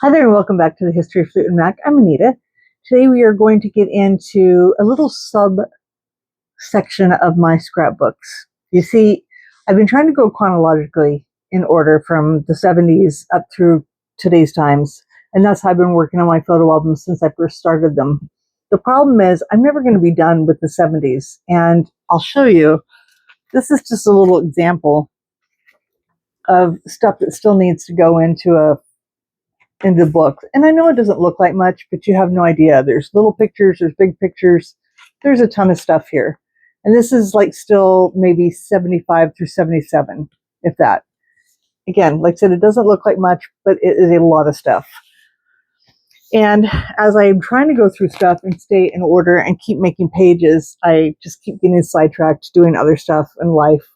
Hi there and welcome back to the History of Fleetwood Mac. I'm Anita. Today we are going to get into a little subsection of my scrapbooks. You see, I've been trying to go chronologically in order from the 70s up through today's times, and that's how I've been working on my photo albums since I first started them. The problem is I'm never going to be done with the 70s, and I'll show you. This is just a little example of stuff that still needs to go into the book. And I know it doesn't look like much, but you have no idea. There's little pictures, there's big pictures, there's a ton of stuff here. And this is like still maybe 75 through 77, if that. Again, like I said, it doesn't look like much, but it is a lot of stuff. And as I'm trying to go through stuff and stay in order and keep making pages, I just keep getting sidetracked doing other stuff in life.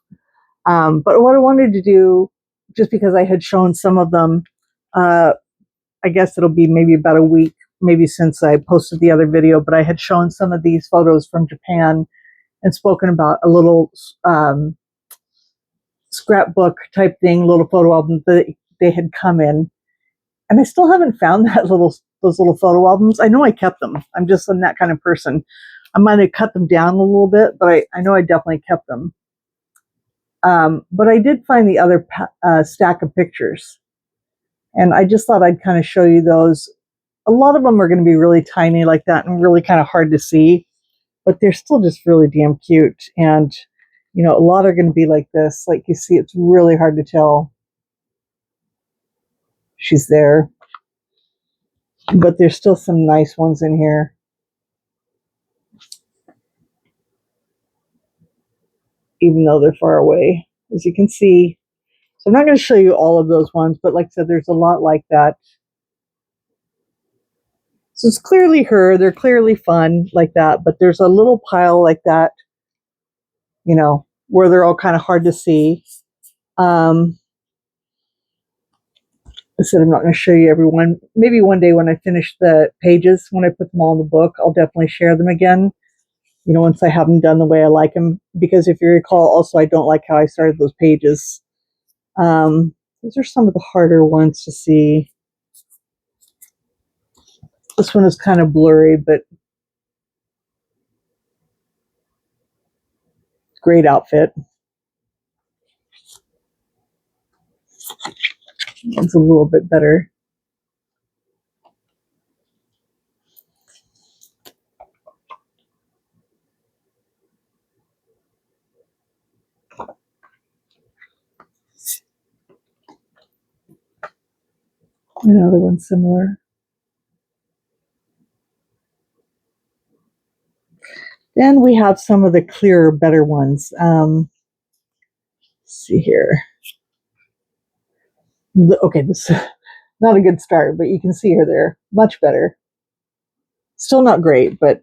But what I wanted to do, just because I had shown some of them, I guess it'll be maybe about a week, maybe since I posted the other video, but I had shown some of these photos from Japan and spoken about a little scrapbook type thing, little photo album that they had come in. And I still haven't found those little photo albums. I know I kept them. I'm that kind of person. I might have cut them down a little bit, but I know I definitely kept them. But I did find the other stack of pictures. And I just thought I'd kind of show you those. A lot of them are going to be really tiny like that and really kind of hard to see, but they're still just really damn cute. And, you know, a lot are going to be like this. Like you see, it's really hard to tell she's there. But there's still some nice ones in here. Even though they're far away, as you can see. So I'm not going to show you all of those ones, but like I said, there's a lot like that. So it's clearly her. They're clearly fun like that, but there's a little pile like that, you know, where they're all kind of hard to see. I said I'm not going to show you everyone. Maybe one day when I finish the pages, when I put them all in the book, I'll definitely share them again. You know, once I have them done the way I like them. Because if you recall, also I don't like how I started those pages. Those are some of the harder ones to see. This one is kind of blurry, but great outfit. It's a little bit better. Another one similar. Then we have some of the clearer, better ones. Let's see here. Okay, this is not a good start, but you can see her there. Much better. Still not great, but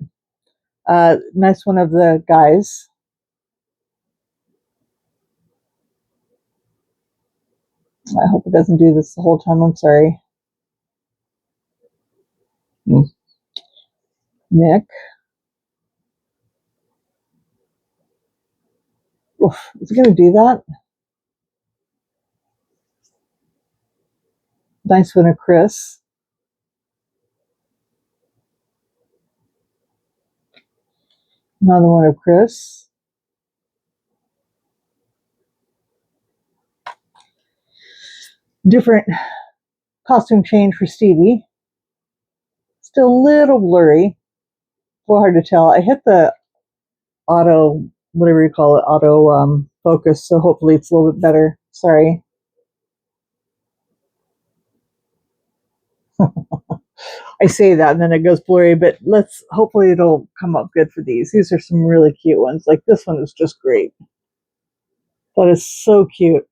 nice one of the guys. I hope it doesn't do this the whole time. I'm sorry. Nick. Oof, is it going to do that? Nice one of Chris. Another one of Chris. Different costume change for Stevie. Still a little blurry. A little hard to tell. I hit the auto, whatever you call it, auto focus, so hopefully it's a little bit better. Sorry. I say that and then it goes blurry, but hopefully it'll come up good for these. These are some really cute ones. Like this one is just great. That is so cute.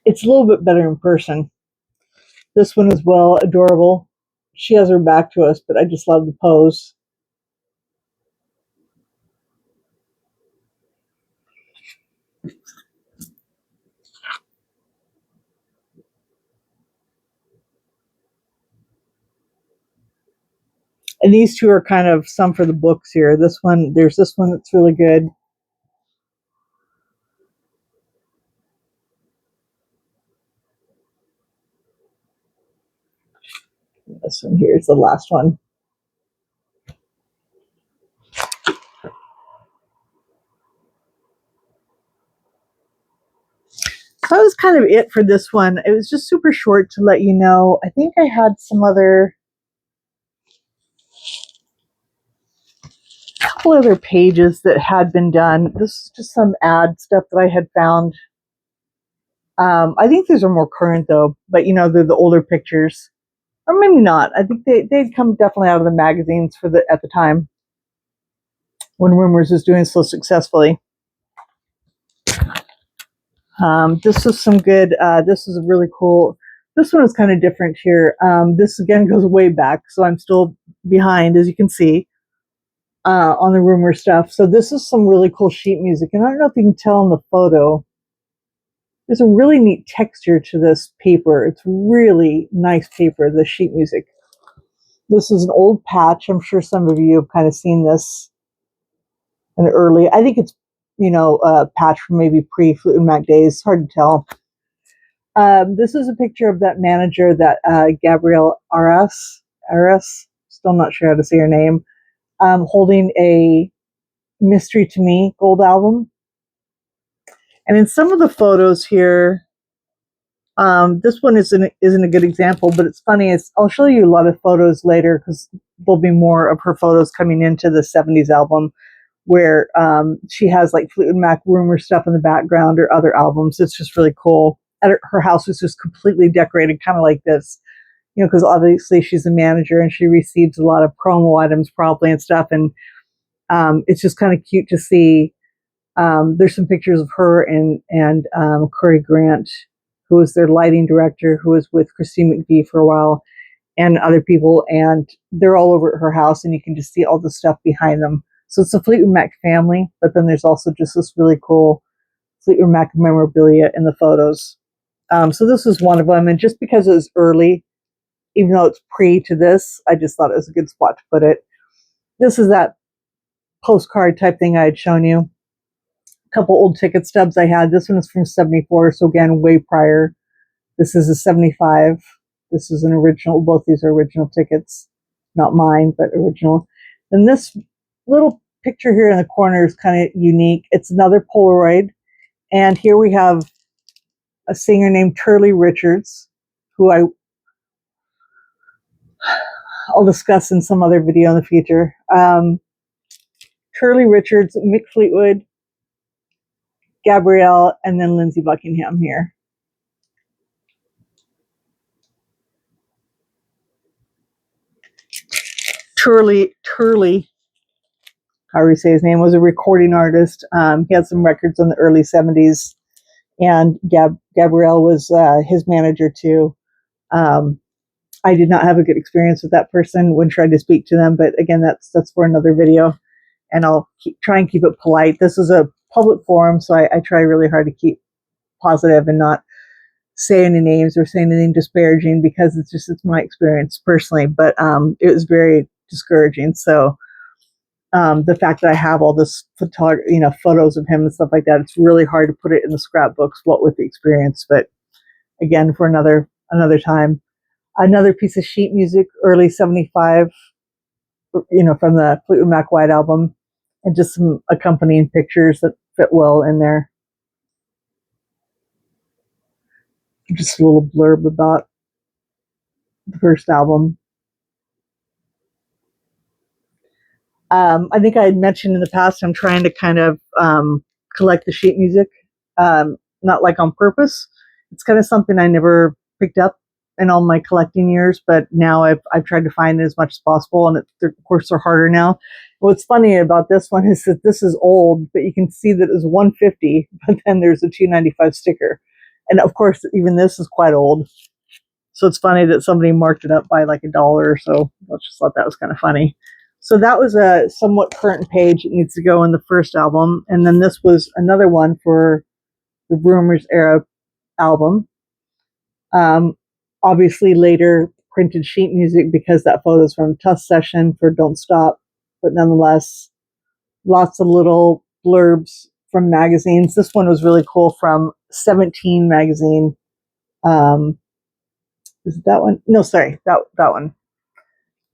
It's a little bit better in person. This one is well adorable. She has her back to us, but I just love the pose. And these two are kind of some for the books here. There's this one that's really good. This one here is the last one. So that was kind of it for this one. It was just super short to let you know. I think I had some other, couple other pages that had been done. This is just some ad stuff that I had found. I think these are more current though, but you know, they're the older pictures. Or maybe not. I think they'd come definitely out of the magazines for the at the time when Rumors was doing so successfully. This was some good. This is really cool. This one is kind of different here. This again goes way back, so I'm still behind, as you can see, on the Rumor stuff. So this is some really cool sheet music, and I don't know if you can tell in the photo. There's a really neat texture to this paper. It's really nice paper, the sheet music. This is an old patch. I'm sure some of you have kind of seen this in early. I think it's, you know, a patch from maybe pre-Fleetwood Mac days. Hard to tell. This is a picture of that manager, that Gabrielle Aras. Still not sure how to say her name. Holding a Mystery to Me gold album. And in some of the photos here, this one isn't a good example, but it's funny. I'll show you a lot of photos later because there'll be more of her photos coming into the 70s album where she has like Fleetwood Mac Rumor stuff in the background or other albums. It's just really cool. Her house was just completely decorated kind of like this, you know, because obviously she's a manager and she receives a lot of promo items probably and stuff. And it's just kind of cute to see. There's some pictures of her and Corey Grant, who was their lighting director, who was with Christine McVie for a while, and other people. And they're all over at her house, and you can just see all the stuff behind them. So it's a Fleetwood Mac family, but then there's also just this really cool Fleetwood Mac memorabilia in the photos. So this is one of them. And just because it was early, even though it's pre to this, I just thought it was a good spot to put it. This is that postcard type thing I had shown you. A couple old ticket stubs I had. This one is from 74, so again, way prior. This is a 75. This is an original. Both these are original tickets. Not mine, but original. And this little picture here in the corner is kind of unique. It's another Polaroid. And here we have a singer named Turley Richards, who I'll discuss in some other video in the future. Turley Richards, Mick Fleetwood, Gabrielle, and then Lindsey Buckingham here. Turley, however you say his name, was a recording artist. He had some records in the early 70s, and Gabrielle was his manager too. I did not have a good experience with that person when trying to speak to them, but again, that's for another video, and I'll try and keep it polite. This is a public forum, so I try really hard to keep positive and not say any names or say anything disparaging because it's my experience personally, but it was very discouraging. So the fact that I have all this photos of him and stuff like that, it's really hard to put it in the scrapbooks, what with the experience. But again, for another time. Another piece of sheet music, early 75, you know, from the Fleetwood Mac White album, and just some accompanying pictures that fit well in there. Just a little blurb about the first album. I think I had mentioned in the past, I'm trying to kind of collect the sheet music, not like on purpose. It's kind of something I never picked up in all my collecting years, but now I've tried to find it as much as possible, and of course they're harder now. What's funny about this one is that this is old, but you can see that it's $150, but then there's a $2.95 sticker, and of course even this is quite old. So it's funny that somebody marked it up by like $1 or so. I just thought that was kind of funny. So that was a somewhat current page. It needs to go in the first album, and then this was another one for the Rumors era album. Obviously later printed sheet music because that photo is from Tough Session for Don't Stop, but nonetheless, lots of little blurbs from magazines. This one was really cool from 17 magazine. Is it that one? No, sorry, that one.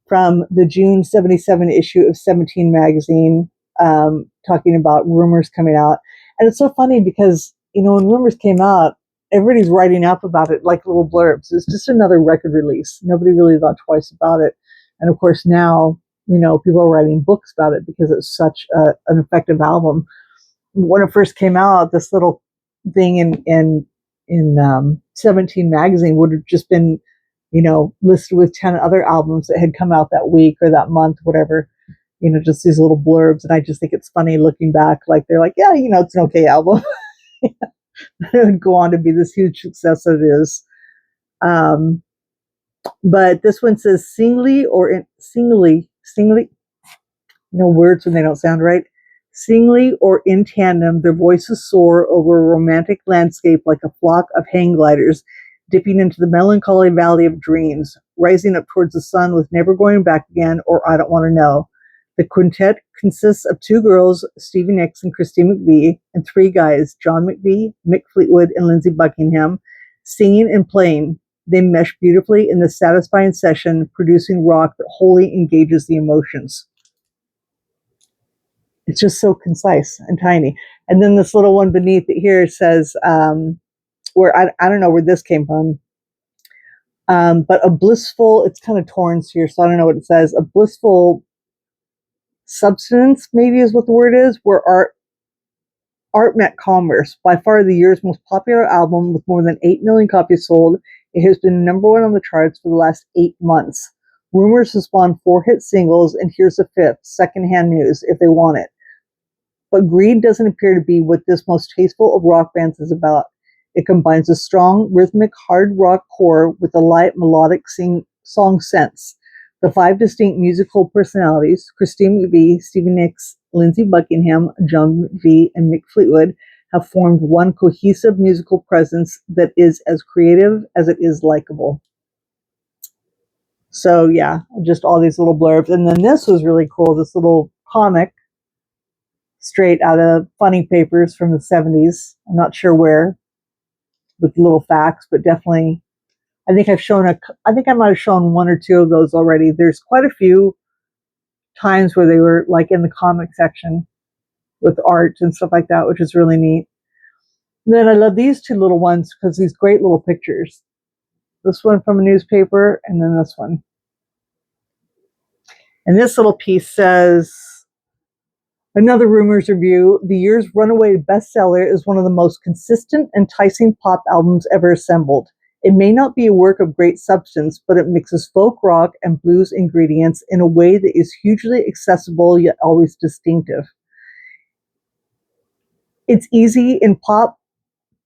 from the June 77 issue of 17 magazine, talking about rumors coming out. And it's so funny because, when rumors came out, everybody's writing up about it like little blurbs. It's just another record release. Nobody really thought twice about it. And of course now, people are writing books about it because it's such an effective album. When it first came out, this little thing in 17 magazine would have just been, listed with 10 other albums that had come out that week or that month, whatever, just these little blurbs. And I just think it's funny looking back, like they're like, yeah, it's an okay album. It would go on to be this huge success that it is. But this one says singly, words when they don't sound right. Singly or in tandem, their voices soar over a romantic landscape like a flock of hang gliders, dipping into the melancholy valley of dreams, rising up towards the sun with never going back again or I don't want to know. The quintet consists of two girls, Stevie Nicks and Christine McVie, and three guys, John McVie, Mick Fleetwood, and Lindsey Buckingham, singing and playing. They mesh beautifully in the satisfying session, producing rock that wholly engages the emotions. It's just so concise and tiny. And then this little one beneath it here says, where I don't know where this came from, but a blissful, it's kind of torn here, so I don't know what it says, a blissful substance, maybe is what the word is, where art met commerce. By far the year's most popular album with more than 8 million copies sold, it has been number one on the charts for the last 8 months. Rumors have spawned 4 hit singles, and here's a 5th, secondhand news, if they want it. But greed doesn't appear to be what this most tasteful of rock bands is about. It combines a strong, rhythmic, hard rock core with a light, melodic song sense. The 5 distinct musical personalities, Christine McVie, Stevie Nicks, Lindsey Buckingham, John McVie, and Mick Fleetwood, have formed one cohesive musical presence that is as creative as it is likable. So yeah, just all these little blurbs. And then this was really cool, this little comic straight out of funny papers from the 70s. I'm not sure where, with little facts, but definitely, I think I might have shown 1 or 2 of those already. There's quite a few times where they were like in the comic section with art and stuff like that, which is really neat. And then I love these 2 little ones because these great little pictures. This one from a newspaper, and then this one. And this little piece says, another rumors review, the year's runaway bestseller is one of the most consistent, enticing pop albums ever assembled. It may not be a work of great substance, but it mixes folk rock and blues ingredients in a way that is hugely accessible yet always distinctive. It's easy in pop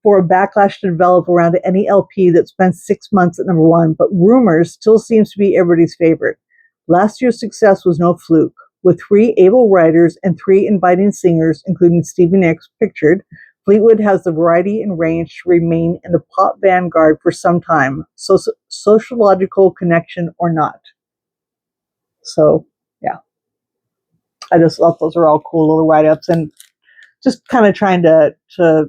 for a backlash to develop around any LP that spent 6 months at number 1, but Rumors still seems to be everybody's favorite. Last year's success was no fluke. With 3 able writers and 3 inviting singers, including Stevie Nicks, pictured, Fleetwood has the variety and range to remain in the pop vanguard for some time, sociological connection or not. So, yeah. I just thought those are all cool little write-ups, and just kind of trying to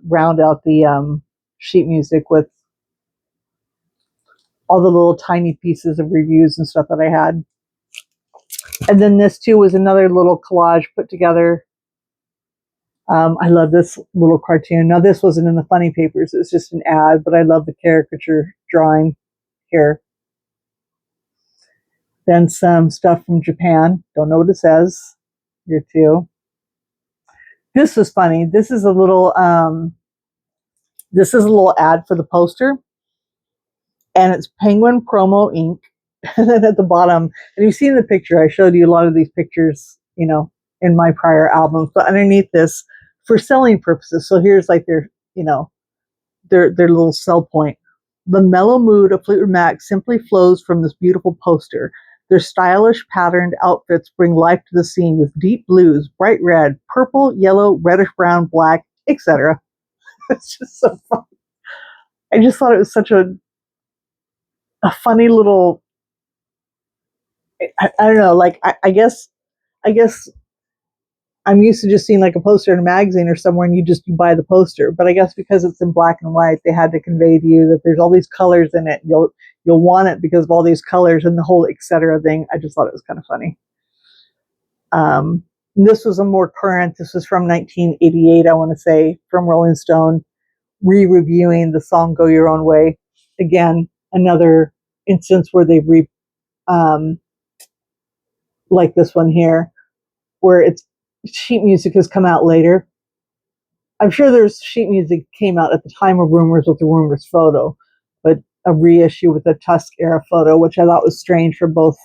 round out the sheet music with all the little tiny pieces of reviews and stuff that I had. And then this too was another little collage put together. I love this little cartoon. Now this wasn't in the funny papers, it was just an ad, but I love the caricature drawing here. Then some stuff from Japan. Don't know what it says. Here too. This was funny. This is a little ad for the poster. And it's Penguin Promo Inc. And then at the bottom, and you've seen the picture, I showed you a lot of these pictures, in my prior albums, but underneath this, for selling purposes. So here's like their little sell point. The mellow mood of Fleetwood Mac simply flows from this beautiful poster. Their stylish patterned outfits bring life to the scene with deep blues, bright red, purple, yellow, reddish brown, black, etc. It's just so fun. I just thought it was such a funny little, I don't know, like I guess I'm used to just seeing like a poster in a magazine or somewhere and you buy the poster. But I guess because it's in black and white, they had to convey to you that there's all these colors in it. You'll want it because of all these colors and the whole etc. thing. I just thought it was kind of funny. This was a more current, this was from 1988, I want to say, from Rolling Stone, re-reviewing the song Go Your Own Way. Again, another instance where they've like this one here, where it's sheet music has come out later. I'm sure there's sheet music came out at the time of Rumors with the Rumors photo, but a reissue with a Tusk era photo, which I thought was strange for both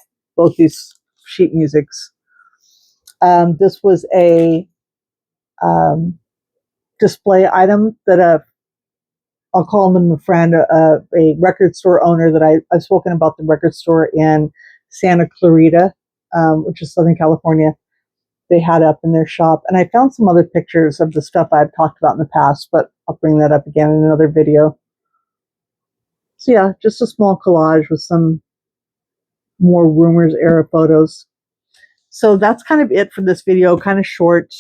these sheet musics. This was a display item that I'll call them a friend, a record store owner that I've spoken about the record store in Santa Clarita, which is Southern California. They had up in their shop. And I found some other pictures of the stuff I've talked about in the past, but I'll bring that up again in another video. So yeah, just a small collage with some more Rumors era photos. So that's kind of it for this video, kind of short,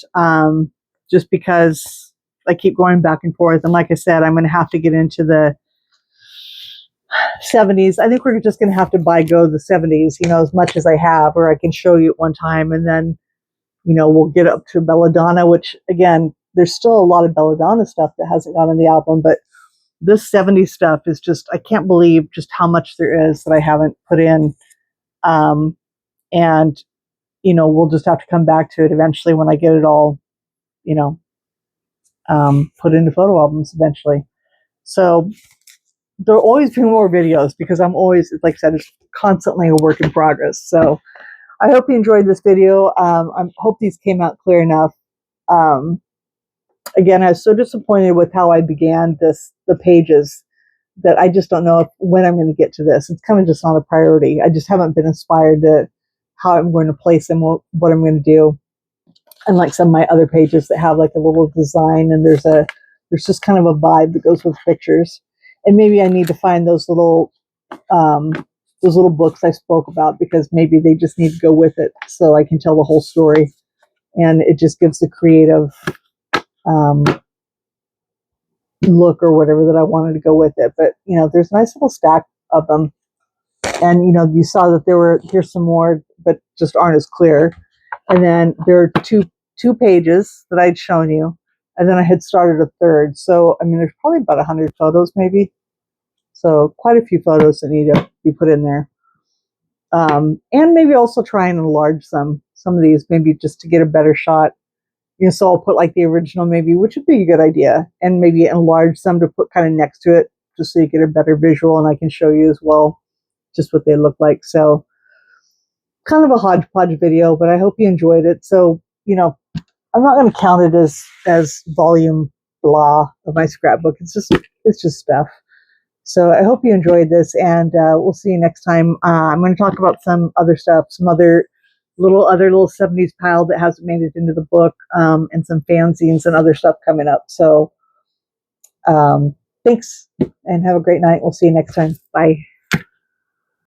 just because I keep going back and forth. And like I said, I'm going to have to get into the 70s. I think we're just going to have to go the 70s, as much as I have, or I can show you at one time. And then, we'll get up to Belladonna, which again, there's still a lot of Belladonna stuff that hasn't gone on the album, but this 70s stuff is just, I can't believe just how much there is that I haven't put in. And, we'll just have to come back to it eventually when I get it all, put into photo albums eventually. So there'll always be more videos because I'm always, like I said, it's constantly a work in progress. So I hope you enjoyed this video. I hope these came out clear enough. Again, I was so disappointed with how I began the pages, that I just don't know when I'm going to get to this. It's kind of just not a priority. I just haven't been inspired to how I'm going to place them, what I'm going to do. And like some of my other pages that have like a little design, and there's just kind of a vibe that goes with pictures. And maybe I need to find those little books I spoke about, because maybe they just need to go with it so I can tell the whole story. And it just gives the creative look or whatever that I wanted to go with it. But, there's a nice little stack of them. And, you saw that here's some more, but just aren't as clear. And then there are two pages that I'd shown you. And then I had started a third. So, there's probably about 100 photos maybe. So quite a few photos that need to be put in there. And maybe also try and enlarge some of these, maybe just to get a better shot. So I'll put like the original maybe, which would be a good idea. And maybe enlarge some to put kind of next to it, just so you get a better visual, and I can show you as well just what they look like. So kind of a hodgepodge video, but I hope you enjoyed it. So, I'm not going to count it as volume blah of my scrapbook. It's just stuff. So I hope you enjoyed this, and we'll see you next time. I'm going to talk about some other stuff, some other little 70s pile that hasn't made it into the book, and some fanzines and other stuff coming up. So thanks, and have a great night. We'll see you next time. Bye.